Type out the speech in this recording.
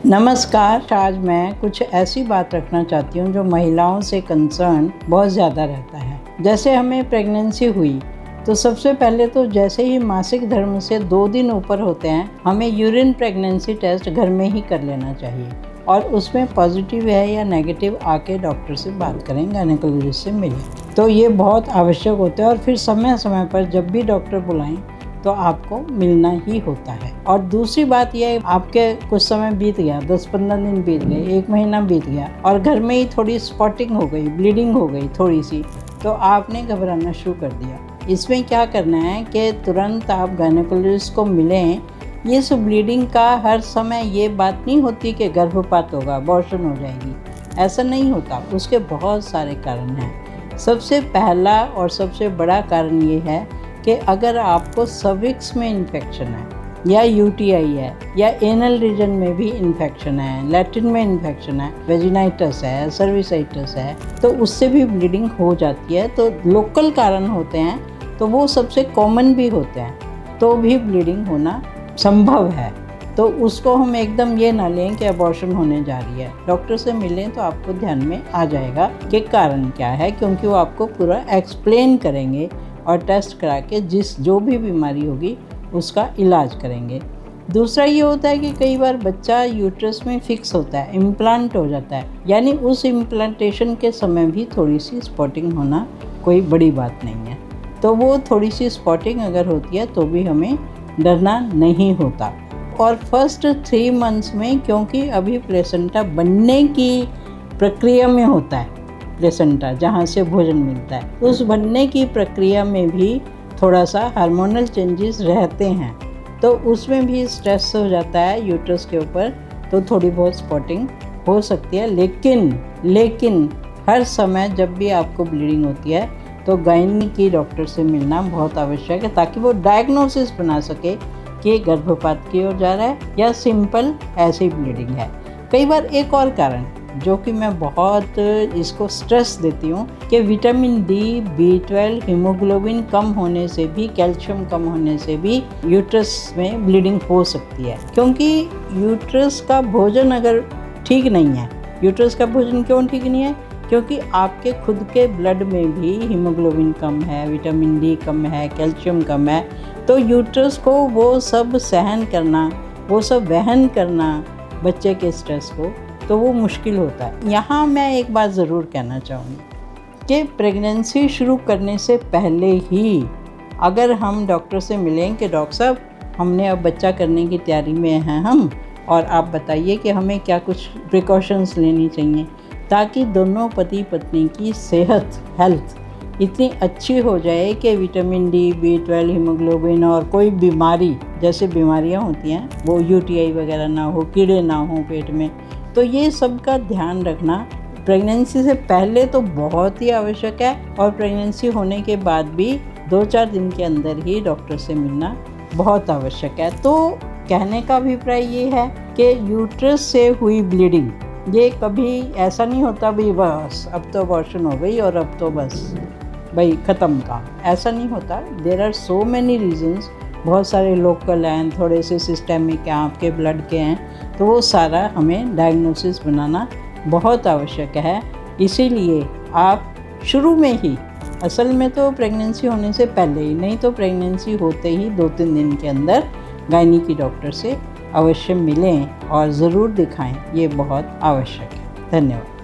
नमस्कार। आज मैं कुछ ऐसी बात रखना चाहती हूँ जो महिलाओं से कंसर्न बहुत ज़्यादा रहता है। जैसे हमें प्रेगनेंसी हुई तो सबसे पहले तो जैसे ही मासिक धर्म से 2 दिन ऊपर होते हैं, हमें यूरिन प्रेगनेंसी टेस्ट घर में ही कर लेना चाहिए और उसमें पॉजिटिव है या नेगेटिव आके डॉक्टर से बात करें, गायनेकोलॉजिस्ट से मिलें। तो ये बहुत आवश्यक होता है और फिर समय समय पर जब भी डॉक्टर बुलाएं तो आपको मिलना ही होता है। और दूसरी बात यह है, आपके कुछ समय बीत गया, 10-15 दिन बीत गए, 1 महीना बीत गया और घर में ही थोड़ी स्पॉटिंग हो गई, ब्लीडिंग हो गई थोड़ी सी, तो आपने घबराना शुरू कर दिया। इसमें क्या करना है कि तुरंत आप गायनेकोलॉजिस्ट को मिलें। इस ब्लीडिंग का हर समय ये बात नहीं होती कि गर्भपात होगा, अबॉर्शन हो जाएगी, ऐसा नहीं होता। उसके बहुत सारे कारण हैं। सबसे पहला और सबसे बड़ा कारण ये है कि अगर आपको सर्विक्स में इन्फेक्शन है या यूटीआई है या एनल रीजन में भी इन्फेक्शन है, लैट्रिन में इन्फेक्शन है, वेजिनाइटिस है, सर्विसाइटिस है, तो उससे भी ब्लीडिंग हो जाती है। तो लोकल कारण होते हैं तो वो सबसे कॉमन भी होते हैं, तो भी ब्लीडिंग होना संभव है। तो उसको हम एकदम ये ना लें कि अबॉर्शन होने जा रही है। डॉक्टर से मिलें तो आपको ध्यान में आ जाएगा कि कारण क्या है, क्योंकि वो आपको पूरा एक्सप्लेन करेंगे और टेस्ट करा के जो भी बीमारी होगी उसका इलाज करेंगे। दूसरा ये होता है कि कई बार बच्चा यूट्रस में फिक्स होता है, इम्प्लांट हो जाता है, यानी उस इम्प्लांटेशन के समय भी थोड़ी सी स्पॉटिंग होना कोई बड़ी बात नहीं है। तो वो थोड़ी सी स्पॉटिंग अगर होती है तो भी हमें डरना नहीं होता। और फर्स्ट 3 मंथ्स में, क्योंकि अभी प्लेसेंटा बनने की प्रक्रिया में होता है, प्लेसेंटा जहाँ से भोजन मिलता है, उस बनने की प्रक्रिया में भी थोड़ा सा हार्मोनल चेंजेस रहते हैं, तो उसमें भी स्ट्रेस हो जाता है यूट्रस के ऊपर, तो थोड़ी बहुत स्पॉटिंग हो सकती है। लेकिन हर समय जब भी आपको ब्लीडिंग होती है तो गायनी की डॉक्टर से मिलना बहुत आवश्यक है, ताकि वो डायग्नोसिस बना सके कि गर्भपात की ओर जा रहा है या सिंपल ऐसी ब्लीडिंग है। कई बार एक और कारण जो कि मैं बहुत इसको स्ट्रेस देती हूँ कि विटामिन डी, B12, हीमोग्लोबिन कम होने से भी, कैल्शियम कम होने से भी यूट्रस में ब्लीडिंग हो सकती है। क्योंकि यूट्रस का भोजन अगर ठीक नहीं है, यूट्रस का भोजन क्यों ठीक नहीं है? क्योंकि आपके खुद के ब्लड में भी हीमोग्लोबिन कम है, विटामिन डी कम है, कैल्शियम कम है, तो यूट्रस को वो सब सहन करना, वो सब वहन करना बच्चे के स्ट्रेस को, तो वो मुश्किल होता है। यहाँ मैं एक बात ज़रूर कहना चाहूँगी कि प्रेगनेंसी शुरू करने से पहले ही अगर हम डॉक्टर से मिलें कि डॉक्टर साहब, हमने अब बच्चा करने की तैयारी में हैं हम, और आप बताइए कि हमें क्या कुछ प्रिकॉशंस लेनी चाहिए ताकि दोनों पति पत्नी की सेहत, हेल्थ इतनी अच्छी हो जाए कि विटामिन डी, B12, हीमोग्लोबिन और कोई बीमारी, जैसे बीमारियां होती हैं, वो यूटीआई वगैरह ना हो, कीड़े ना हो पेट में। तो ये सब का ध्यान रखना प्रेगनेंसी से पहले तो बहुत ही आवश्यक है, और प्रेगनेंसी होने के बाद भी 2-4 दिन के अंदर ही डॉक्टर से मिलना बहुत आवश्यक है। तो कहने का अभिप्राय ये है कि यूट्रस से हुई ब्लीडिंग, ये कभी ऐसा नहीं होता भाई बस अब तो अबॉर्शन हो गई और अब तो बस भाई ख़त्म का, ऐसा नहीं होता। There are so many reasons, बहुत सारे लोकल हैं, थोड़े से सिस्टेमिक हैं, आपके ब्लड के हैं, तो वो सारा हमें डायग्नोसिस बनाना बहुत आवश्यक है। इसीलिए आप शुरू में ही, असल में तो प्रेगनेंसी होने से पहले ही, नहीं तो प्रेगनेंसी होते ही 2-3 दिन के अंदर गायनी की डॉक्टर से अवश्य मिलें और ज़रूर दिखाएं, ये बहुत आवश्यक है। धन्यवाद।